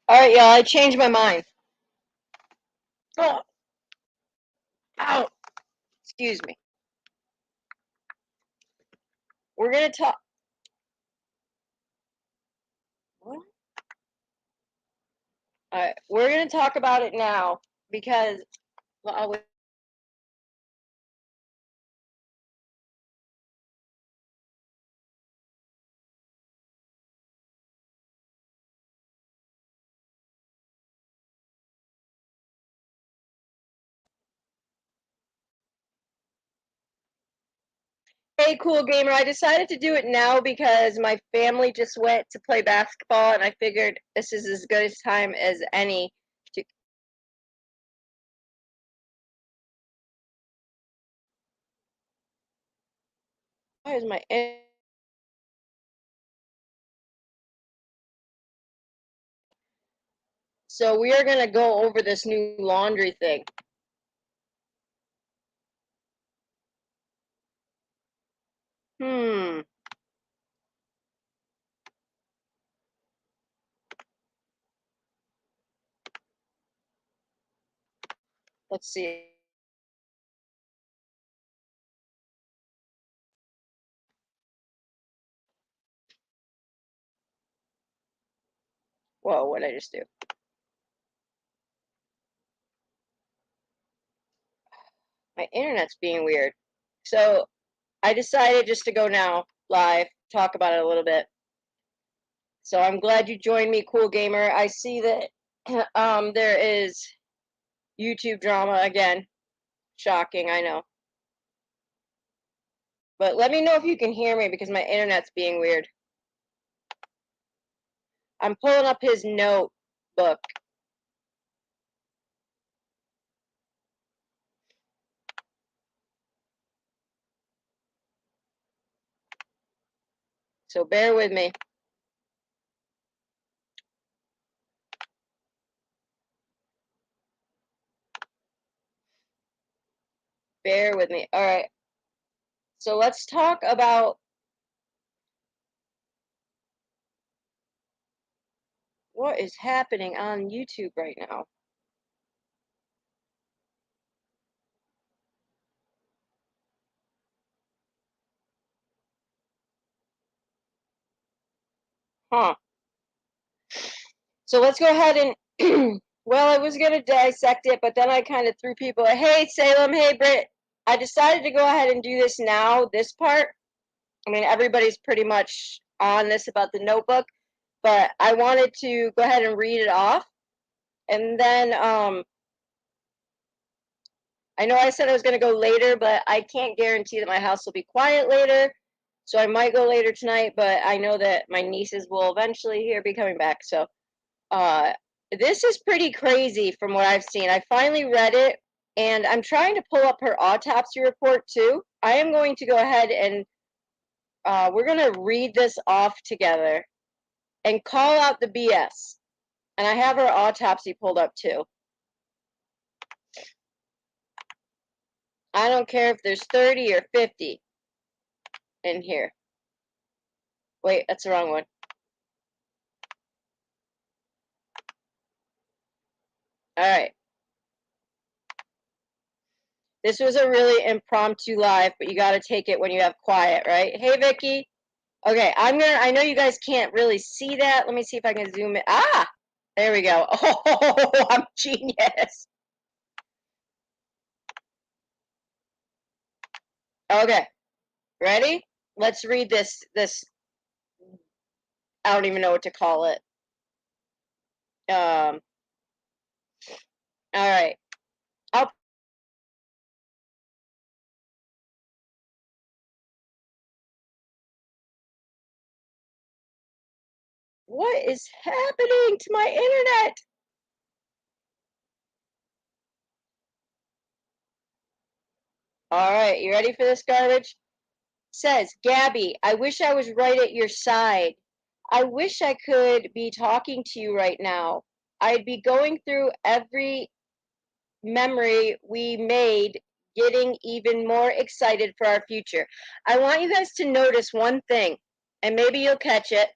All right, y'all. I changed my mind. Oh, ow. Excuse me. We're gonna talk. What? All right, we're gonna talk about it now because well, hey, cool gamer. I decided to do it now because my family just went to play basketball, and I figured this is as good a time as any to. Why is my So we are gonna go over this new laundry thing. Hmm. Let's see. Whoa, what did I just do? My internet's being weird. So I decided just to go now live, talk about it a little bit. So I'm glad you joined me, cool gamer. I see that there is YouTube drama again. Shocking, I know. But let me know if you can hear me because my internet's being weird. I'm pulling up his notebook. So bear with me. Bear with me. All right. So let's talk about what is happening on YouTube right now. Huh. So let's go ahead and, well, I was going to dissect it, but then I kind of threw people, hey, Salem, hey, Britt. I decided to go ahead and do this now, this part. I mean, everybody's pretty much on this about the notebook, but I wanted to go ahead and read it off. And then I know I said I was going to go later, but I can't guarantee that my house will be quiet later. So I might go later tonight, but I know that my nieces will eventually here be coming back. So uh, this is pretty crazy from what I've seen. I finally read it, and I'm trying to pull up her autopsy report too. I am going to go ahead and we're going to read this off together and call out the BS. And I have her autopsy pulled up too. I don't care if there's 30 or 50 in here. Wait, that's the wrong one. All right. This was a really impromptu live, but you got to take it when you have quiet, right? Hey, Vicky. Okay, I know you guys can't really see that. Let me see if I can zoom in. Ah, there we go. Oh, I'm genius. Okay, ready? Let's read this, I don't even know what to call it. All right. I'll What is happening to my internet? All right, you ready for this garbage? Says, Gabby, I wish I was right at your side. I wish I could be talking to you right now. I'd be going through every memory we made, getting even more excited for our future. I want you guys to notice one thing, and maybe you'll catch it.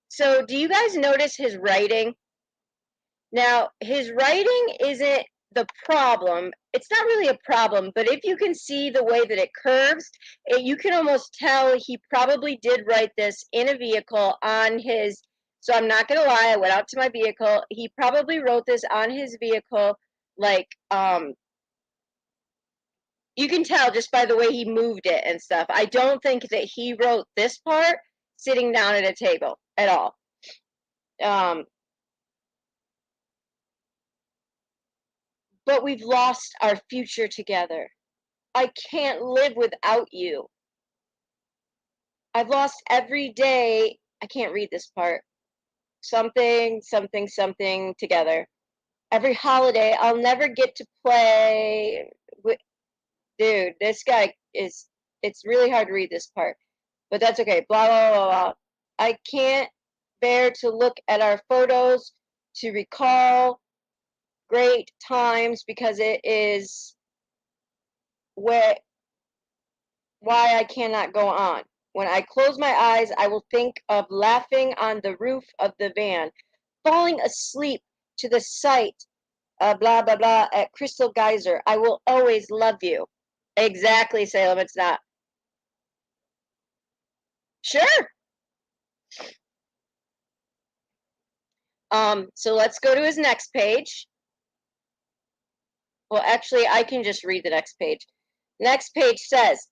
So, do you guys notice his writing? Now, his writing isn't the problem. It's not really a problem, but if you can see the way that it curves, you can almost tell he probably did write this in a vehicle on his. So I'm not gonna lie, I went out to my vehicle. He probably wrote this on his vehicle, like you can tell just by the way he moved it and stuff. I don't think that he wrote this part sitting down at a table at all. Um, but we've lost our future together. I can't live without you. I've lost every day. I can't read this part. Something, something, something together. Every holiday, I'll never get to play with. Dude, this guy is. It's really hard to read this part, but that's okay. Blah, blah, blah, blah. I can't bear to look at our photos to recall great times because it is where why I cannot go on. When I close my eyes, I will think of laughing on the roof of the van, falling asleep to the sight, blah, blah, blah, at Crystal Geyser. I will always love you. Exactly, Salem. It's not. Sure. So let's go to his next page. Well, actually, I can just read the next page. Next page says,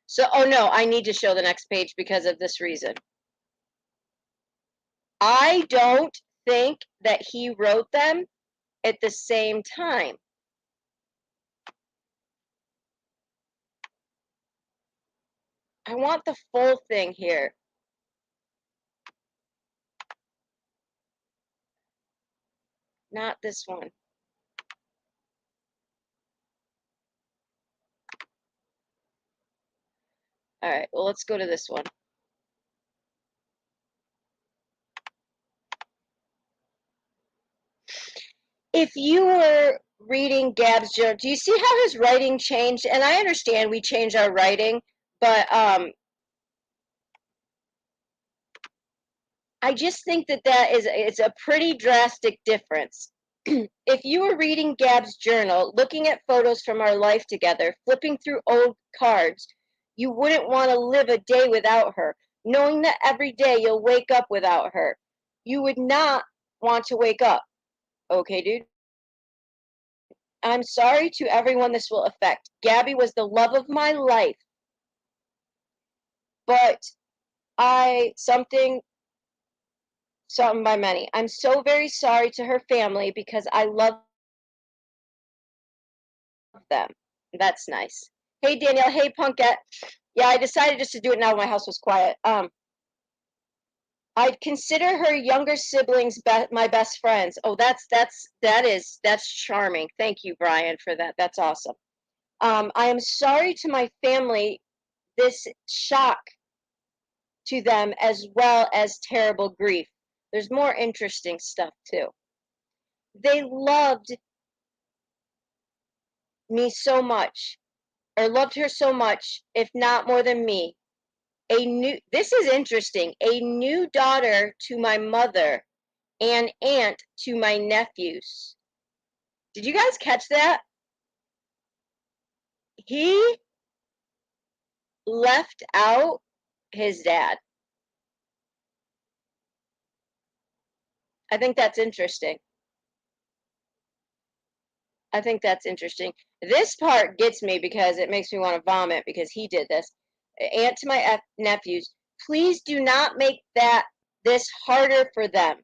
so, oh no, I need to show the next page because of this reason. I don't think that he wrote them at the same time. I want the full thing here. Not this one. All right, well, let's go to this one. If you were reading Gab's journal, do you see how his writing changed? And I understand we change our writing, but I just think that it's a pretty drastic difference. If you were reading Gab's journal, looking at photos from our life together, flipping through old cards, you wouldn't want to live a day without her, knowing that every day you'll wake up without her. You would not want to wake up. Okay, dude? I'm sorry to everyone this will affect. Gabby was the love of my life, but something by many. I'm so very sorry to her family because I love them. That's nice. Hey Danielle, hey Punkette. Yeah, I decided just to do it now my house was quiet. I'd consider her younger siblings my best friends. Oh, that's charming. Thank you, Brian, for that. That's awesome. I am sorry to my family. This shock to them as well as terrible grief. There's more interesting stuff too. They loved me so much, or loved her so much, if not more than me. This is interesting. A new daughter to my mother, and aunt to my nephews. Did you guys catch that? He left out his dad. I think that's interesting. I think that's interesting. This part gets me because it makes me want to vomit because he did this. Aunt to my nephews, please do not make this harder for them.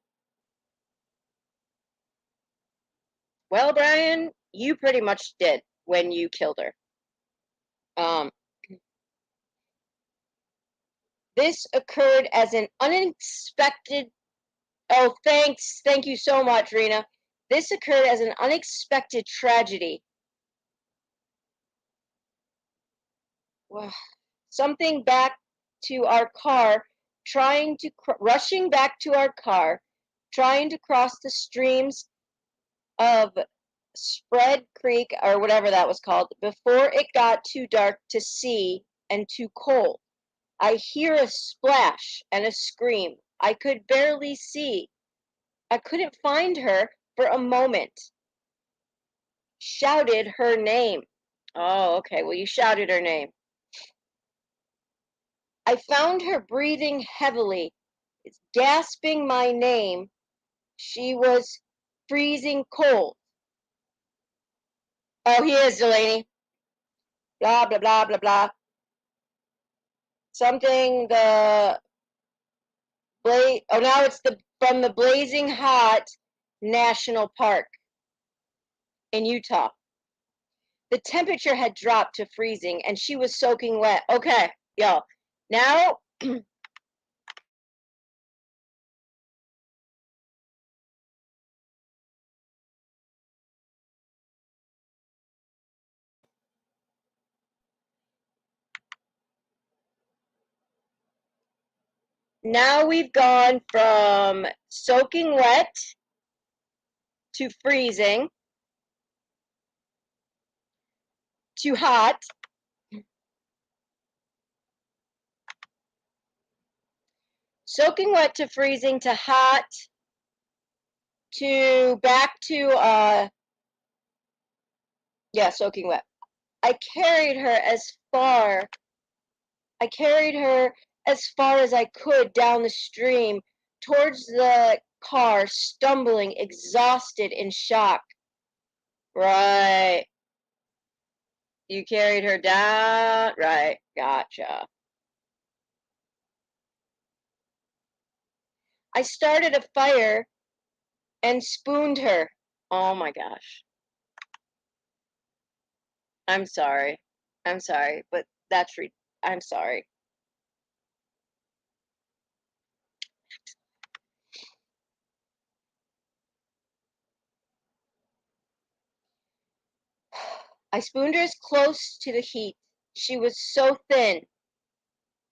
Well, Brian, you pretty much did when you killed her. Um, this occurred as an unexpected. Oh, thanks. Thank you so much, Rena. This occurred as an unexpected tragedy. Well, something back to our car, rushing back to our car, trying to cross the streams of Spread Creek or whatever that was called before it got too dark to see and too cold. I hear a splash and a scream. I could barely see. I couldn't find her for a moment. Shouted her name. Oh, okay. Well, you shouted her name. I found her breathing heavily, gasping my name. She was freezing cold. Oh, he is, Delaney. Blah, blah, blah, blah, blah. Something oh, now it's from the Blazing Hot National Park in Utah. The temperature had dropped to freezing and she was soaking wet. Okay, yo. Now now we've gone from soaking wet to freezing to hot. Soaking wet to freezing to hot to back to yeah, soaking wet. I carried her as far as I could down the stream towards the car, stumbling, exhausted, in shock. Right. You carried her down? Right. Gotcha. I started a fire and spooned her. Oh my gosh. I'm sorry. I'm sorry, but I'm sorry. I spooned her as close to the heat. She was so thin,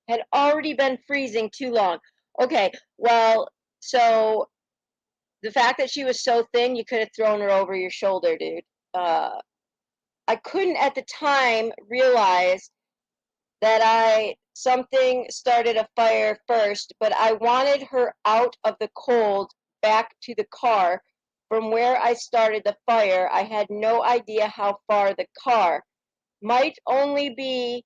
had already been freezing too long. Okay, well, so the fact that she was so thin, you could have thrown her over your shoulder, dude. I couldn't at the time realize that something started a fire first, but I wanted her out of the cold back to the car. From where I started the fire, I had no idea how far the car might only be,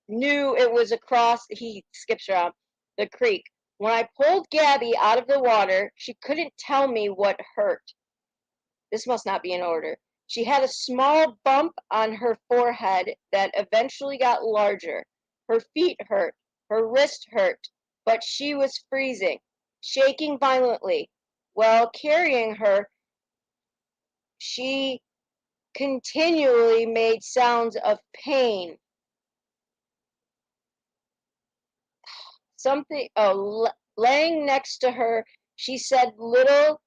knew it was across, he skips around, the creek. When I pulled Gabby out of the water, she couldn't tell me what hurt. This must not be in order. She had a small bump on her forehead that eventually got larger. Her feet hurt. Her wrist hurt. But she was freezing, shaking violently. While carrying her, she continually made sounds of pain. Laying next to her, she said little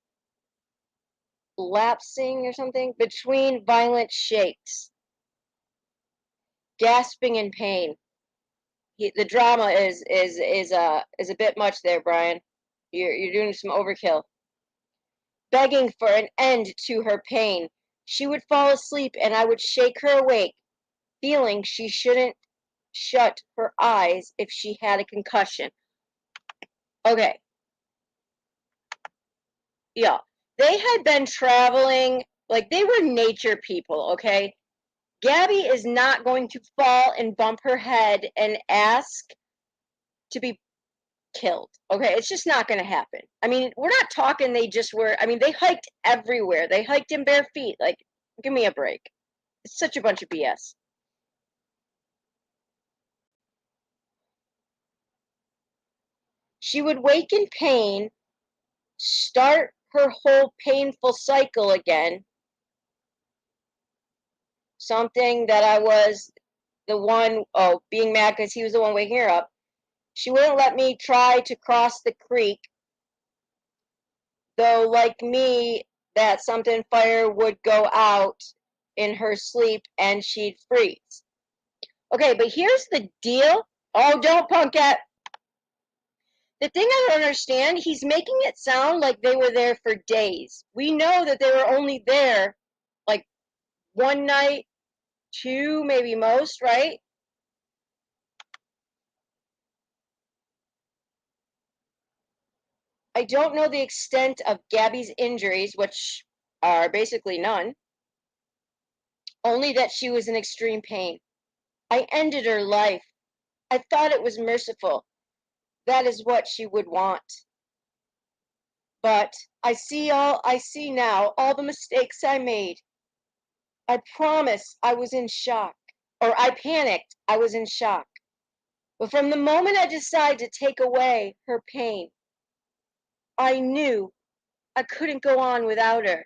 lapsing or something between violent shakes, gasping in pain. The drama is a bit much there, Brian. You're doing some overkill. Begging for an end to her pain. She would fall asleep and I would shake her awake, feeling she shouldn't shut her eyes if she had a concussion. Okay. Yeah. They had been traveling, like they were nature people, okay? Gabby is not going to fall and bump her head and ask to be killed. Okay, it's just not going to happen. I mean, we're not talking they just were, I mean, they hiked everywhere. They hiked in bare feet. Like, give me a break. It's such a bunch of BS. She would wake in pain, start her whole painful cycle again. Something that I was the one, being mad because he was the one waking her up. She wouldn't let me try to cross the creek, though, like me, that something fire would go out in her sleep and she'd freeze. Okay, but here's the deal. Oh, don't punk it. The thing I don't understand, he's making it sound like they were there for days. We know that they were only there like one night, two, maybe most, right? I don't know the extent of Gabby's injuries, which are basically none, only that she was in extreme pain. I ended her life. I thought it was merciful. That is what she would want. But I see now all the mistakes I made. I promise I was in shock. Or I panicked. I was in shock. But from the moment I decided to take away her pain, I knew I couldn't go on without her.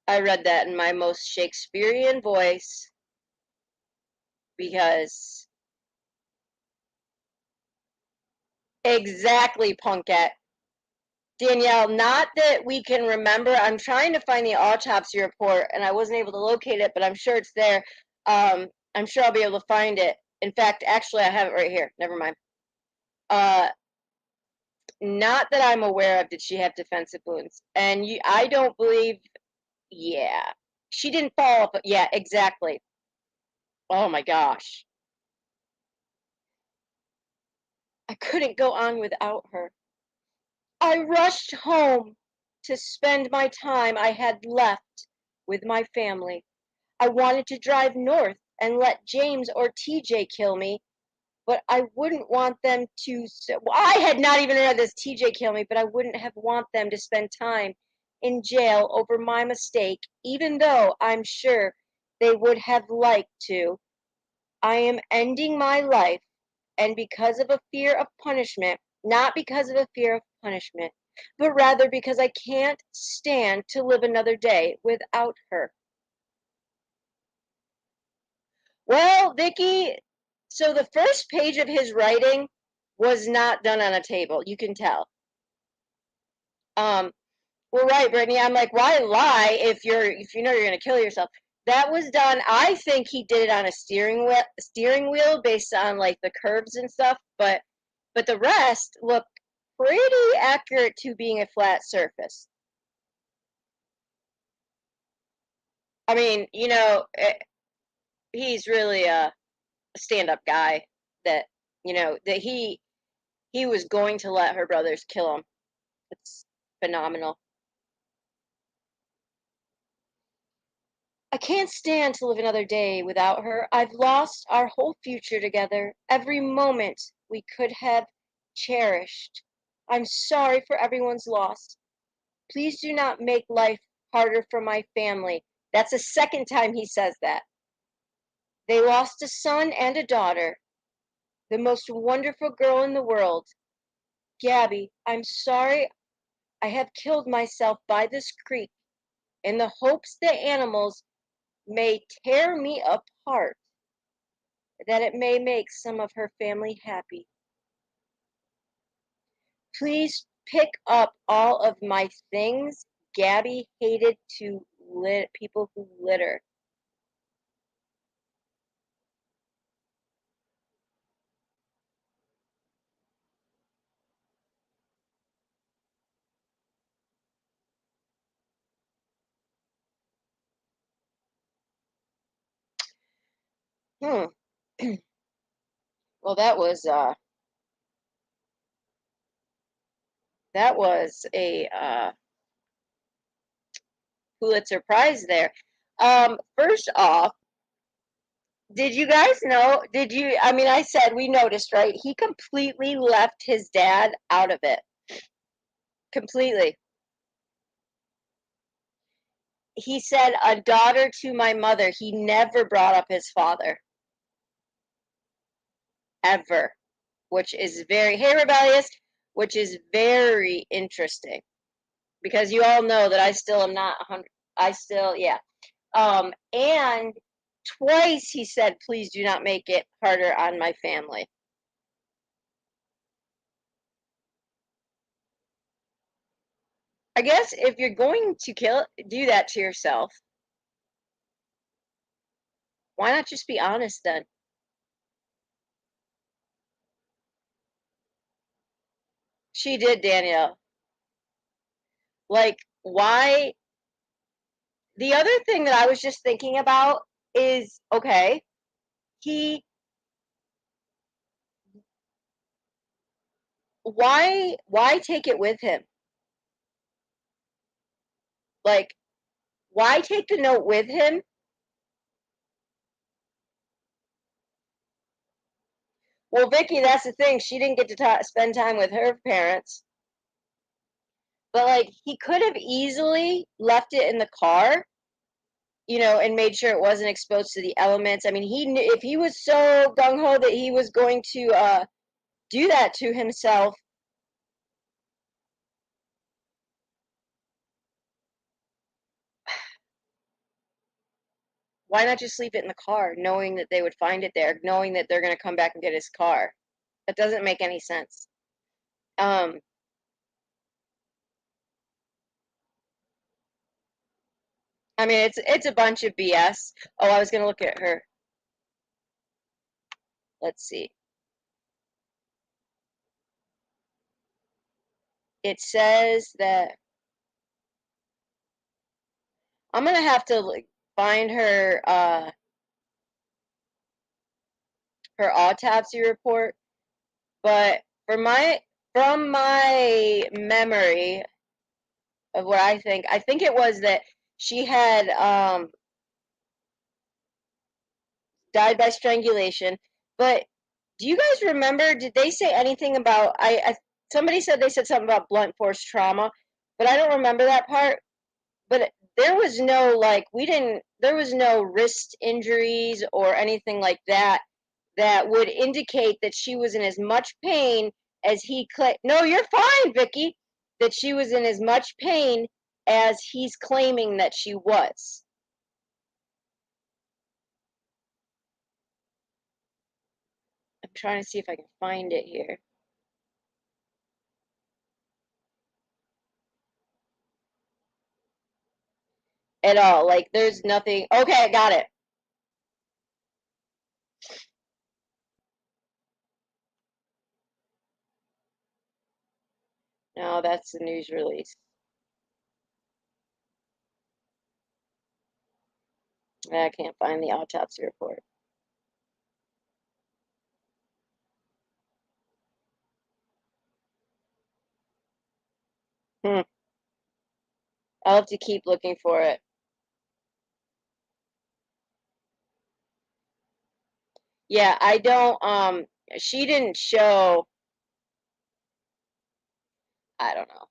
I read that in my most Shakespearean voice because exactly, Punkette. Danielle, not that we can remember. I'm trying to find the autopsy report and I wasn't able to locate it, but I'm sure it's there. I'm sure I'll be able to find it. In fact, actually, I have it right here. Never mind. Uh, Not that I'm aware of did she have defensive wounds. And I don't believe, yeah. She didn't fall off. Yeah, exactly. Oh my gosh. I couldn't go on without her. I rushed home to spend my time I had left with my family. I wanted to drive north and let James or TJ kill me, but I wouldn't want them to. Well, I had not even read this TJ kill me, but I wouldn't have want them to spend time in jail over my mistake, even though I'm sure they would have liked to. I am ending my life, and because of a fear of punishment, not because of a fear of punishment, but rather because I can't stand to live another day without her. Well, Vicky, so the first page of his writing was not done on a table. You can tell. Um, well, right, Brittany. I'm like, why lie if you know you're gonna kill yourself? That was done. I think he did it on a steering wheel based on like the curves and stuff. But the rest looked pretty accurate to being a flat surface. I mean, he's really a stand-up guy that that he was going to let her brothers kill him. It's phenomenal. I can't stand to live another day without her. I've lost our whole future together, every moment we could have cherished. I'm sorry for everyone's loss. Please do not make life harder for my family. That's the second time he says that. They lost a son and a daughter, the most wonderful girl in the world. Gabby, I'm sorry I have killed myself by this creek in the hopes that animals may tear me apart, that it may make some of her family happy. Please pick up all of my things. Gabby hated to people who litter. Hmm. Well, that was a Pulitzer Prize there. First off, did you guys know? Did you? I mean, I said we noticed, right? He completely left his dad out of it. Completely. He said, a daughter to my mother. He never brought up his father, ever, which is hey, rebellious, which is very interesting because you all know that I still am not 100. I still, yeah. And twice he said, please do not make it harder on my family. I guess if you're going to do that to yourself, why not just be honest then? She did, Danielle. Like, why? The other thing that I was just thinking about is okay, he why take it with him? Like, why take the note with him? Well, Vicky, that's the thing. She didn't get to spend time with her parents. But like, he could have easily left it in the car, and made sure it wasn't exposed to the elements. I mean, he knew, if he was so gung ho that he was going to do that to himself. Why not just leave it in the car, knowing that they would find it there, knowing that they're going to come back and get his car? That doesn't make any sense. Um, I mean, it's a bunch of BS. Oh, I was going to look at her. Let's see. It says that I'm going to have to like, find her autopsy report, but from my memory of what I think it was that she had died by strangulation. But do you guys remember? Did they say anything about? Somebody said they said something about blunt force trauma, but I don't remember that part. But there was no like we didn't. There was no wrist injuries or anything like that that would indicate that she was in as much pain as he claimed. No, you're fine, Vicky. That she was in as much pain as he's claiming that she was. I'm trying to see if I can find it here. At all. Like, there's nothing. Okay, I got it. No, that's the news release. I can't find the autopsy report. Hmm. I'll have to keep looking for it. Yeah, I don't. She didn't show. I don't know.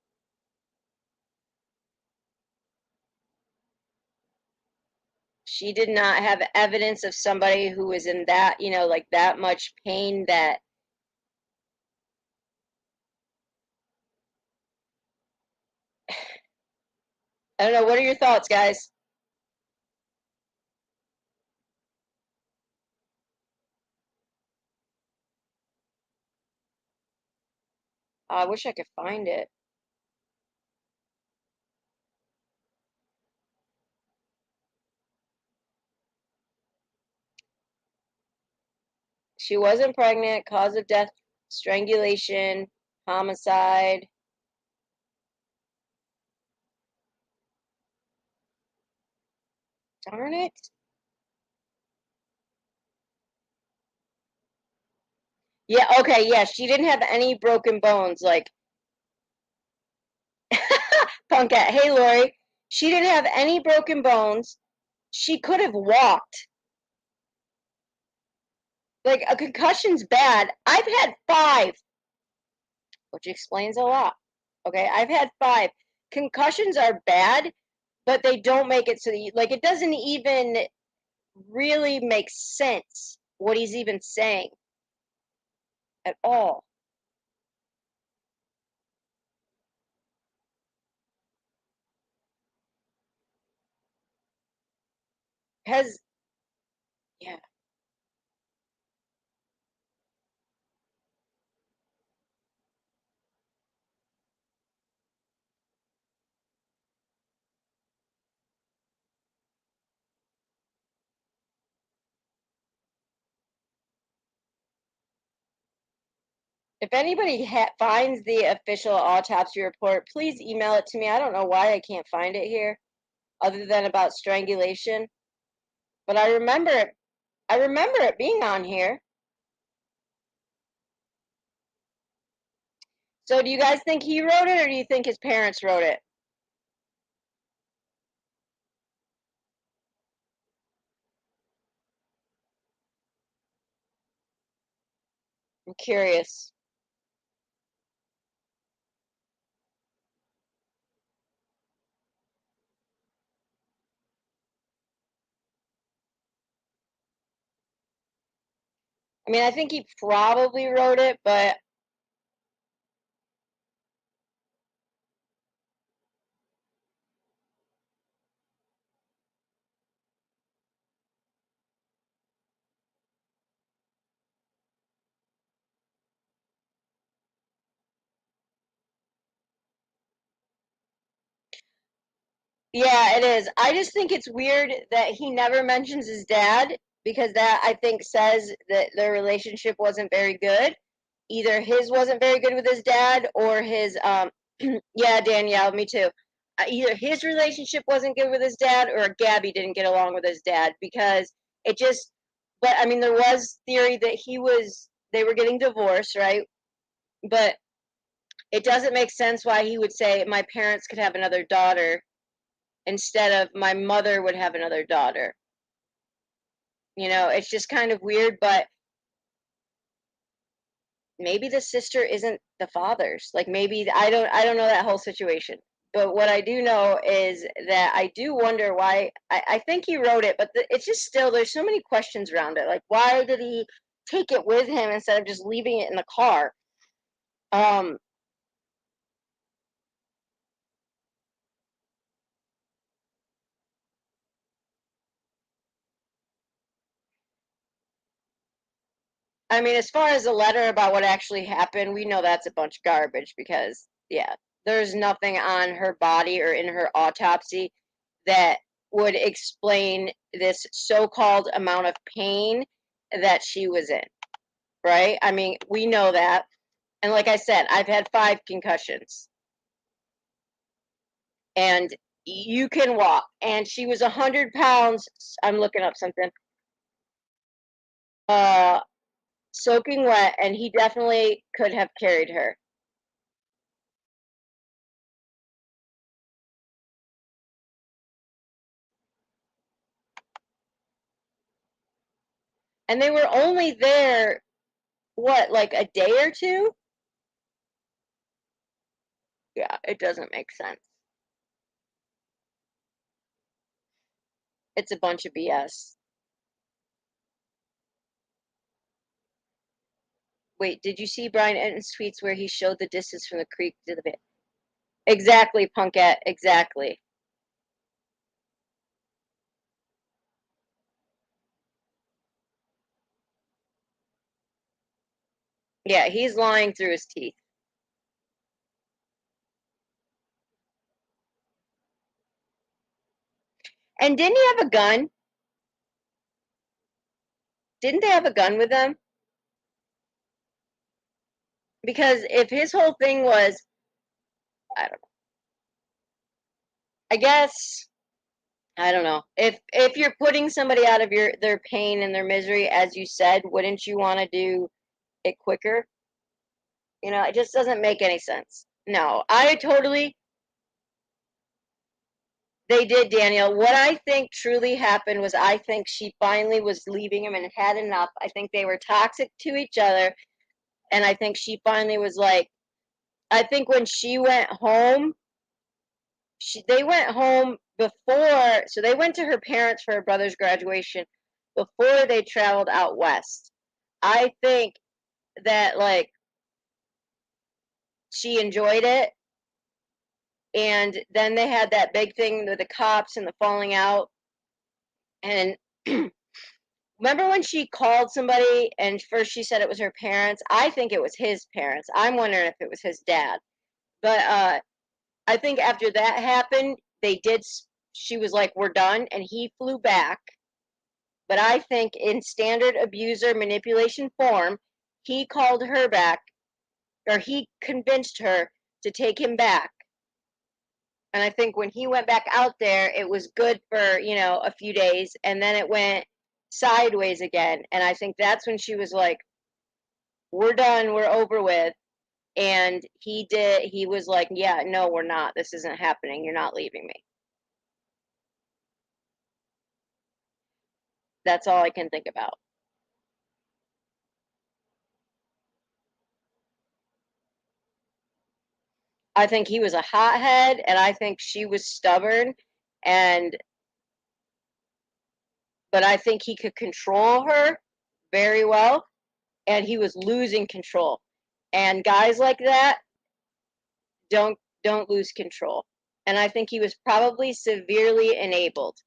She did not have evidence of somebody who was in that, like that much pain that. I don't know. What are your thoughts, guys? I wish I could find it. She wasn't pregnant. Cause of death: strangulation, homicide. Darn it. Yeah, okay, yeah, she didn't have any broken bones. Like, Punkette, hey, Lori, she didn't have any broken bones. She could have walked. Like, a concussion's bad. I've had five, which explains a lot. Okay, I've had five. Concussions are bad, but they don't make it so that like, it doesn't even really make sense what he's even saying at all. Has, yeah. If anybody finds the official autopsy report, please email it to me. I don't know why I can't find it here, other than about strangulation. But I remember it. I remember it being on here. So do you guys think he wrote it, or do you think his parents wrote it? I'm curious. I mean, I think he probably wrote it, but yeah, it is. I just think it's weird that he never mentions his dad, because that, I think, says that their relationship wasn't very good. Either his wasn't very good with his dad, or his yeah, Danielle, me too. Either his relationship wasn't good with his dad, or Gabby didn't get along with his dad, because it just. But I mean, there was theory that they were getting divorced, right? But it doesn't make sense why he would say my parents could have another daughter instead of my mother would have another daughter. It's just kind of weird, but maybe the sister isn't the father's. Like, maybe I don't know that whole situation. But what I do know is that I do wonder why. I think he wrote it, but it's just still, there's so many questions around it. Like, why did he take it with him instead of just leaving it in the car? Um, I mean, as far as the letter about what actually happened, we know that's a bunch of garbage, because, yeah, there's nothing on her body or in her autopsy that would explain this so-called amount of pain that she was in, right? I mean, we know that. And like I said, I've had 5 concussions, and you can walk. And she was 100 pounds. I'm looking up something. Uh, Soaking wet, and he definitely could have carried her. And they were only there, what, like a day or two? Yeah, it doesn't make sense. It's a bunch of BS. Wait, did you see Brian Enton's tweets where he showed the distance from the creek to the pit? Exactly, Punkette, exactly. Yeah, he's lying through his teeth. And didn't he have a gun? Didn't they have a gun with them? Because if his whole thing was, I don't know, I guess, I don't know. If you're putting somebody out of their pain and their misery, as you said, wouldn't you want to do it quicker? It just doesn't make any sense. No, I totally. They did, Daniel. What I think truly happened was, I think she finally was leaving him and had enough. I think they were toxic to each other, and I think she finally was like, I think when she went home, they went home before, so they went to her parents for her brother's graduation before they traveled out west. I think that, like, she enjoyed it, and then they had that big thing with the cops and the falling out, and remember when she called somebody and first she said it was her parents? I think it was his parents. I'm wondering if it was his dad. But I think after that happened, they did. She was like, "We're done," and he flew back. But I think in standard abuser manipulation form, he called her back, or he convinced her to take him back. And I think when he went back out there, it was good for, a few days, and then it went sideways again. And I think that's when she was like, we're done, we're over with. And he was like, yeah, no, we're not. This isn't happening. You're not leaving me. That's all I can think about. I think he was a hothead, and I think she was stubborn, and but I think he could control her very well, and he was losing control. And guys like that don't lose control. And I think he was probably severely enabled.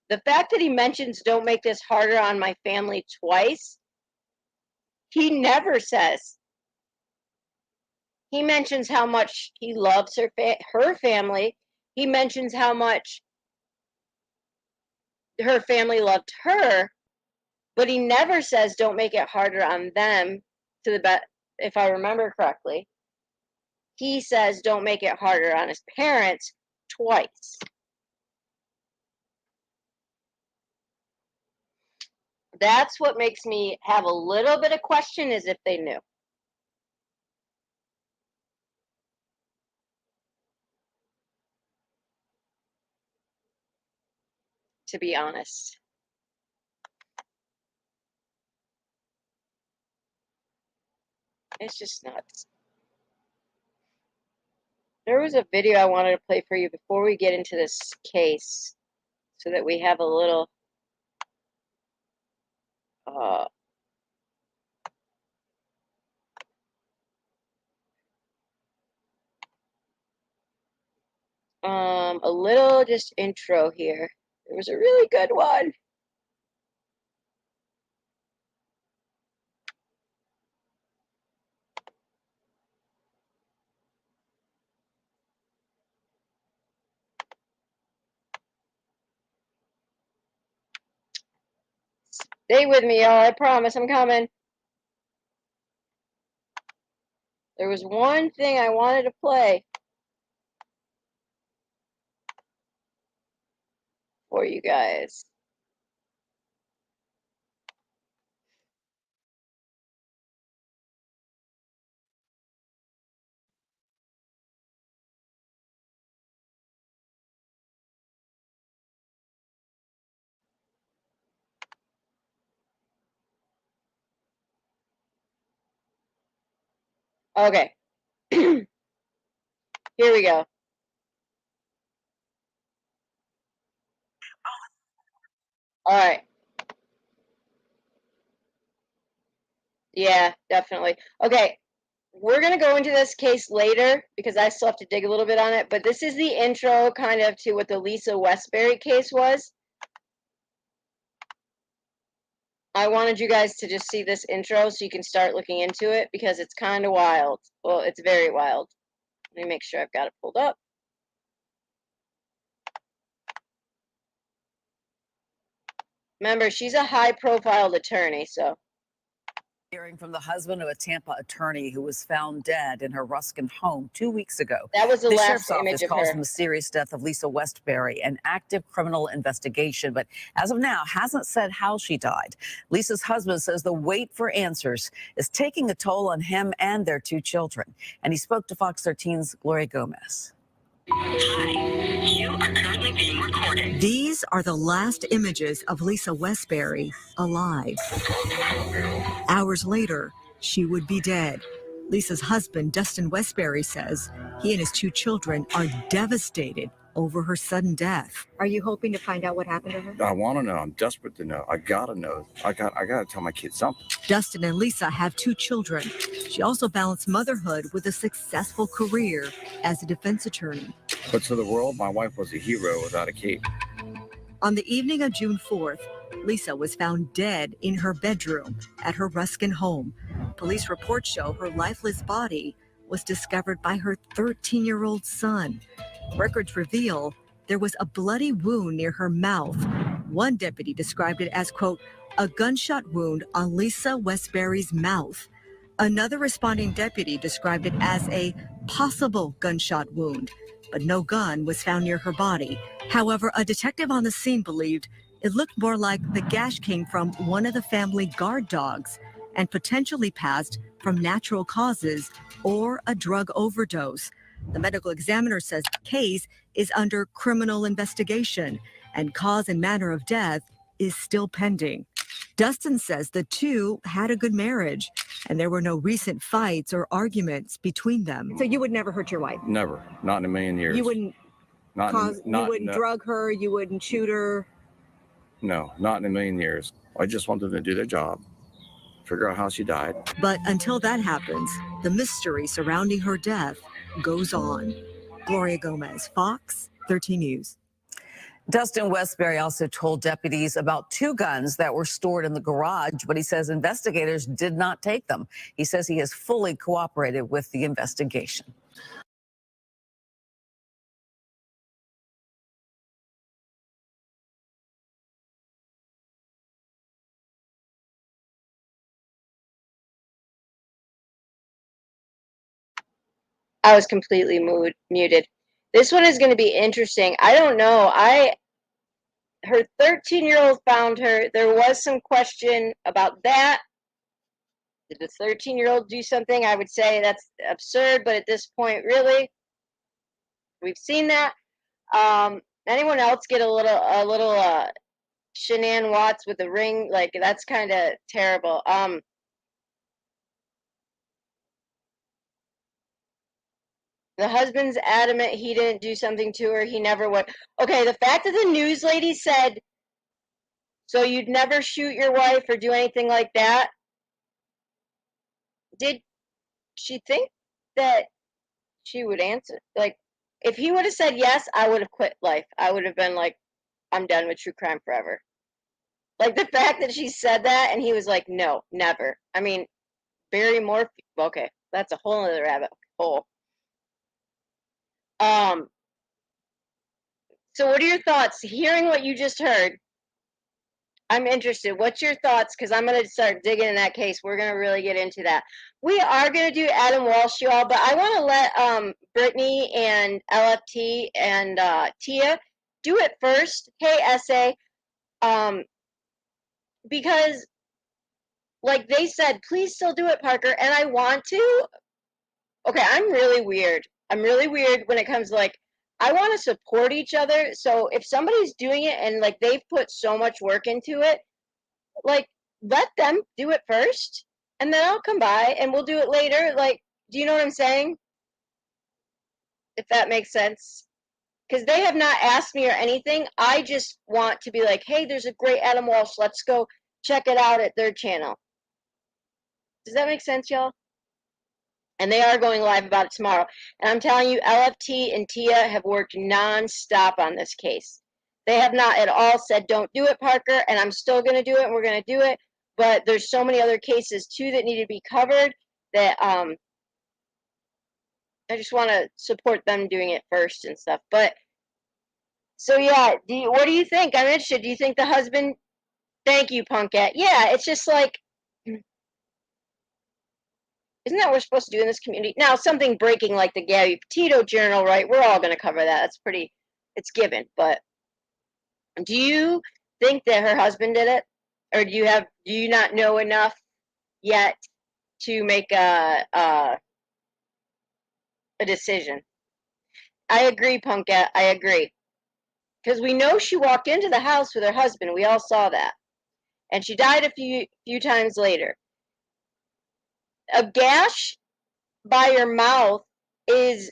The fact that he mentions don't make this harder on my family twice, he never says. He mentions how much he loves her family. He mentions how much her family loved her, but he never says don't make it harder on them to the best, if I remember correctly. He says don't make it harder on his parents twice. That's what makes me have a little bit of question is if they knew. To be honest. It's just nuts. There was a video I wanted to play for you before we get into this case so that we have a little a little just intro here. There was a really good one. Stay with me, y'all. I promise I'm coming. There was one thing I wanted to play for you guys. Okay. Here we go. All right. Yeah, definitely. Okay. We're going to go into this case later because I still have to dig a little bit on it, but this is the intro kind of to what the Lisa Westbury case was. I wanted you guys to just see this intro so you can start looking into it because it's kind of wild. Well, it's very wild. Let me make sure I've got it pulled up. Remember, she's a high-profile attorney, so. Hearing from the husband of a Tampa attorney who was found dead in her Ruskin home 2 weeks ago. That was the last sheriff's image office of calls her. the mysterious death of Lisa Westbury an active criminal investigation, but as of now hasn't said how she died. Lisa's husband says the wait for answers is taking a toll on him and their 2 children. And he spoke to Fox 13's Gloria Gomez. Hi, you are currently being recorded. These are the last images of Lisa Westbury alive. Hours later, she would be dead. Lisa's husband, Dustin Westbury, says he and his 2 children are devastated over her sudden death. Are you hoping to find out what happened to her? I want to know. I'm desperate to know. I gotta know. I gotta tell my kids something. Dustin and Lisa have 2 children. She also balanced motherhood with a successful career as a defense attorney. But to the world, my wife was a hero without a cape. On the evening of June 4th, Lisa was found dead in her bedroom at her Ruskin home. Police reports show her lifeless body was discovered by her 13-year-old son. Records reveal there was a bloody wound near her mouth. One deputy described it as, quote, a gunshot wound on Lisa Westbury's mouth. Another responding deputy described it as a possible gunshot wound, but no gun was found near her body. However, a detective on the scene believed it looked more like the gash came from one of the family guard dogs, and potentially passed from natural causes or a drug overdose. The medical examiner says the case is under criminal investigation and cause and manner of death is still pending. Dustin says the two had a good marriage and there were no recent fights or arguments between them. So you would never hurt your wife? Never, not in a million years. You wouldn't not cause, in, not, you wouldn't no, drug her, you wouldn't shoot her? No, not in a million years. I just want them to do their job, figure out how she died. But until that happens, the mystery surrounding her death goes on. Gloria Gomez, Fox 13 News. Dustin Westbury also told deputies about 2 guns that were stored in the garage, but he says investigators did not take them. He says he has fully cooperated with the investigation. I was completely muted. This one is going to be interesting. I don't know. Her 13-year-old found her. There was some question about that. Did the 13-year-old do something? I would say that's absurd, but at this point, really, we've seen that. Anyone else get a little Shanann Watts with a ring? Like, that's kind of terrible. The husband's adamant he didn't do something to her. He never would. Okay, the fact that the news lady said, so you'd never shoot your wife or do anything like that? Did she think that she would answer? Like, if he would have said yes, I would have quit life. I would have been like, I'm done with true crime forever. Like, the fact that she said that and he was like, no, never. I mean, Barry Morphy. Okay, that's a whole other rabbit hole. So what are your thoughts? Hearing what you just heard, I'm interested. What's your thoughts? Because I'm going to start digging in that case. We're going to really get into that. We are going to do Adam Walsh, y'all, but I want to let Brittany and LFT and Tia do it first. Hey, SA. Because, like they said, please still do it, Parker. And I want to. Okay, I'm really weird. I'm really weird when it comes to, like, I want to support each other. So if somebody's doing it and, like, they've put so much work into it, like, let them do it first, and then I'll come by and we'll do it later. Like, do you know what I'm saying? If that makes sense. Because they have not asked me or anything. I just want to be like, hey, there's a great Adam Walsh. Let's go check it out at their channel. Does that make sense, y'all? And they are going live about it tomorrow. And I'm telling you, LFT and Tia have worked nonstop on this case. They have not at all said, don't do it, Parker, and I'm still going to do it, and we're going to do it. But there's so many other cases, too, that need to be covered that I just want to support them doing it first and stuff. But, so, yeah, what do you think? I'm interested. Do you think the husband, thank you, Punkette. Yeah, it's just like, isn't that what we're supposed to do in this community? Now, something breaking like the Gabby Petito journal, right? We're all going to cover that. That's pretty, it's given. But do you think that her husband did it? Or do you not know enough yet to make a decision? I agree, Punkette. I agree. Because we know she walked into the house with her husband. We all saw that. And she died a few times later. A gash by your mouth is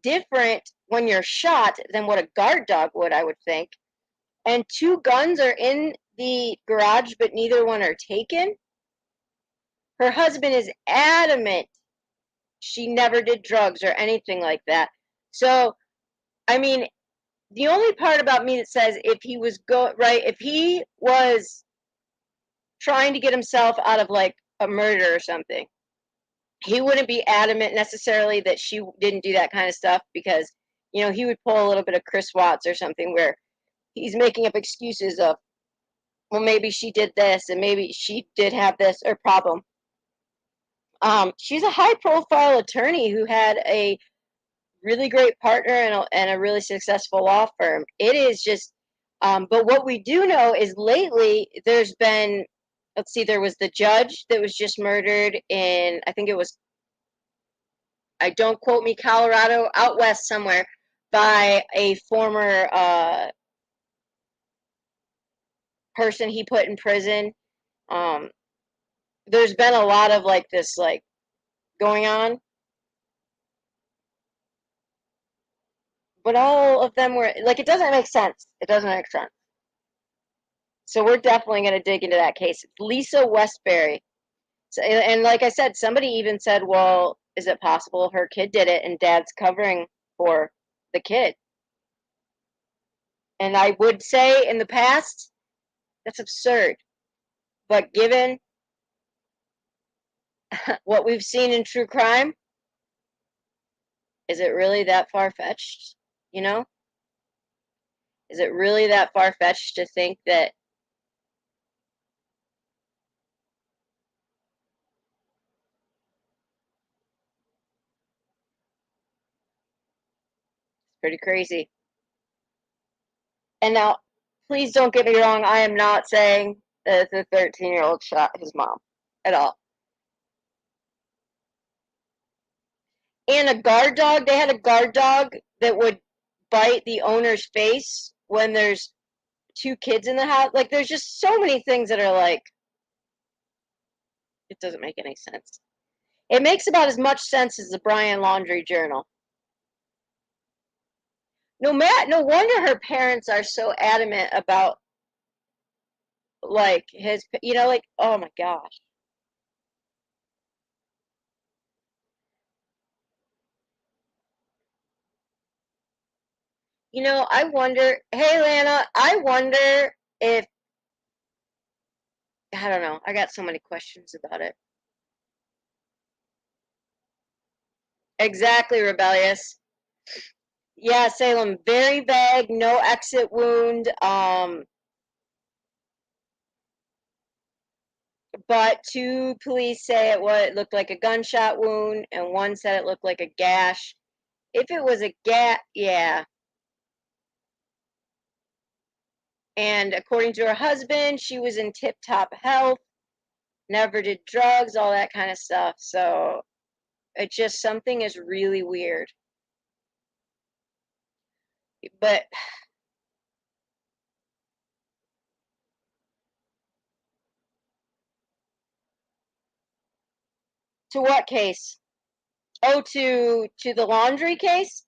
different when you're shot than what a guard dog would, I would think. And 2 guns are in the garage, but neither one are taken. Her husband is adamant she never did drugs or anything like that. So, I mean, the only part about me that says if he was trying to get himself out of like a murder or something, he wouldn't be adamant necessarily that she didn't do that kind of stuff, because, you know, he would pull a little bit of Chris Watts or something where he's making up excuses of, well, maybe she did this and maybe she did have this or problem. She's a high-profile attorney who had a really great partner and a really successful law firm. It is just, but what we do know is lately there's been let's see, there was the judge that was just murdered in, I think it was, I don't quote me, Colorado, out west somewhere, by a former person he put in prison. There's been a lot of like this like going on, but all of them were like, it doesn't make sense. It doesn't make sense. So we're definitely going to dig into that case. It's Lisa Westbury. So, and like I said, somebody even said, well, is it possible her kid did it and dad's covering for the kid? And I would say in the past, that's absurd. But given what we've seen in true crime, is it really that far-fetched? You know? Is it really that far-fetched to think that it's pretty crazy? And now, please don't get me wrong, I am not saying that the 13-year-old shot his mom at all. And a guard dog, they had a guard dog that would bite the owner's face when there's two kids in the house. Like, there's just so many things that are like, it doesn't make any sense. It makes about as much sense as the Brian Laundrie journal. No wonder her parents are so adamant about like his, you know, like, oh my gosh. You know, I wonder, hey Lana, I wonder if, I don't know, I got so many questions about it. Exactly, Rebellious. Yeah, Salem, very vague, no exit wound. But two police say it looked like a gunshot wound, and one said it looked like a gash. If it was a yeah. And according to her husband, she was in tip-top health, never did drugs, all that kind of stuff. So it's just something is really weird. But to what case? Oh, to the Laundrie case?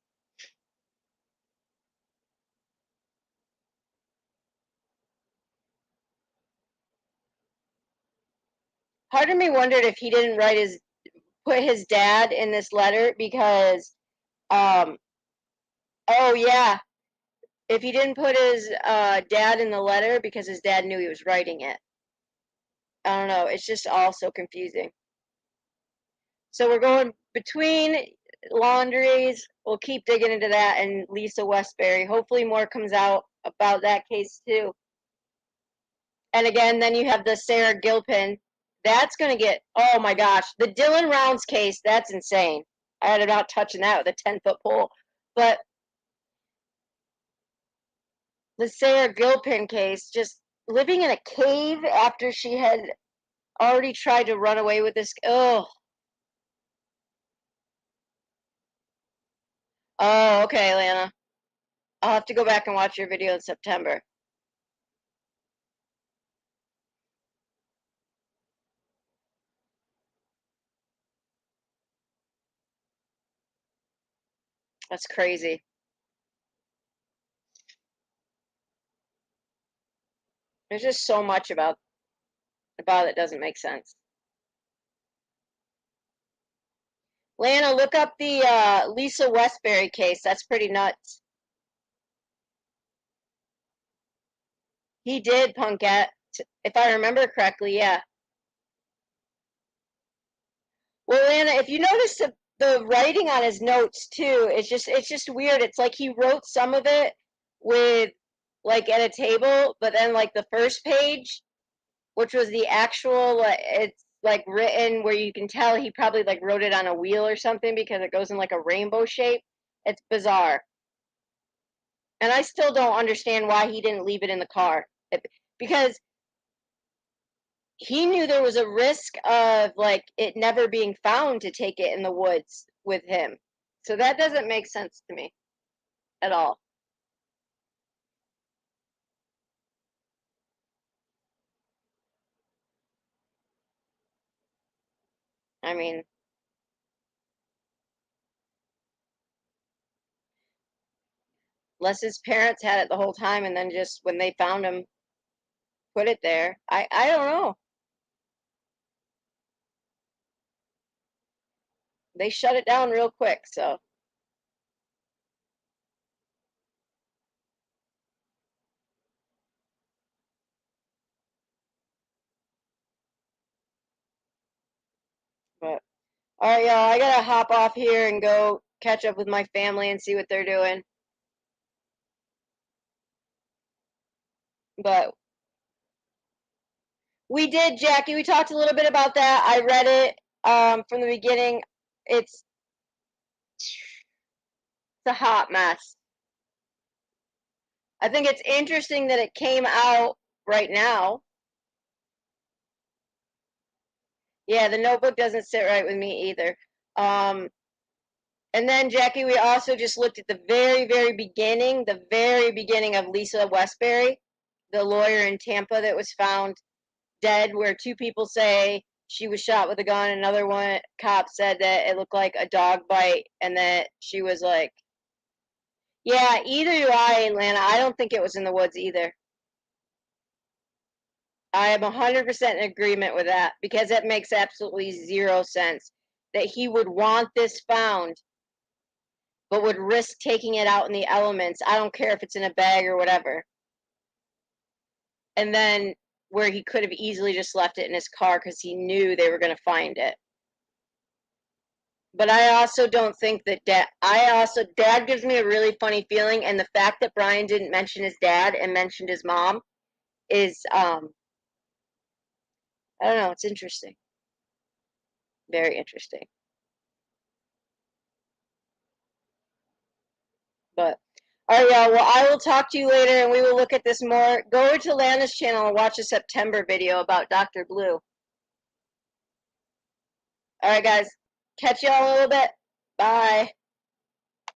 Part of me wondered if he didn't put his dad in this letter because oh yeah, if he didn't put his dad in the letter because his dad knew he was writing it. I don't know, it's just all so confusing. So we're going between Laundries. We'll keep digging into that, and Lisa Westbury. Hopefully more comes out about that case too. And again, then you have the Sarah Gilpin. That's going to get, oh my gosh, the Dylan Rounds case, that's insane. I had about touching that with a 10-foot pole. But the Sarah Gilpin case, just living in a cave after she had already tried to run away with this. Oh, okay, Lana. I'll have to go back and watch your video in September. That's crazy. There's just so much about it doesn't make sense. Lana, look up the Lisa Westbury case. That's pretty nuts. He did Punkette, if I remember correctly, yeah. Well, Lana, if you notice the writing on his notes too, it's just weird. It's like he wrote some of it with like at a table, but then like the first page, which was the actual, it's like written where you can tell he probably like wrote it on a wheel or something because it goes in like a rainbow shape. It's bizarre. And I still don't understand why he didn't leave it in the car. Because he knew there was a risk of like it never being found to take it in the woods with him. So that doesn't make sense to me at all. I mean, unless his parents had it the whole time and then just when they found him put it there. I don't know. They shut it down real quick, so but all right, y'all, I gotta hop off here and go catch up with my family and see what they're doing. But we did, Jackie. We talked a little bit about that. I read it from the beginning. It's a hot mess. I think it's interesting that it came out right now. Yeah, the Notebook doesn't sit right with me either. And then, Jackie, we also just looked at the very beginning of Lisa Westbury, the lawyer in Tampa that was found dead, where two people say she was shot with a gun. Another one cop said that it looked like a dog bite, and that she was like, yeah, either do I, Atlanta. I don't think it was in the woods either. I am 100% in agreement with that because it makes absolutely zero sense that he would want this found but would risk taking it out in the elements. I don't care if it's in a bag or whatever. And then where he could have easily just left it in his car because he knew they were going to find it. But I also don't think that Dad gives me a really funny feeling, and the fact that Brian didn't mention his dad and mentioned his mom is, I don't know, it's interesting. Very interesting. But all right, y'all. Well, I will talk to you later, and we will look at this more. Go over to Lana's channel and watch the September video about Dr. Blue. All right, guys. Catch y'all in a little bit. Bye.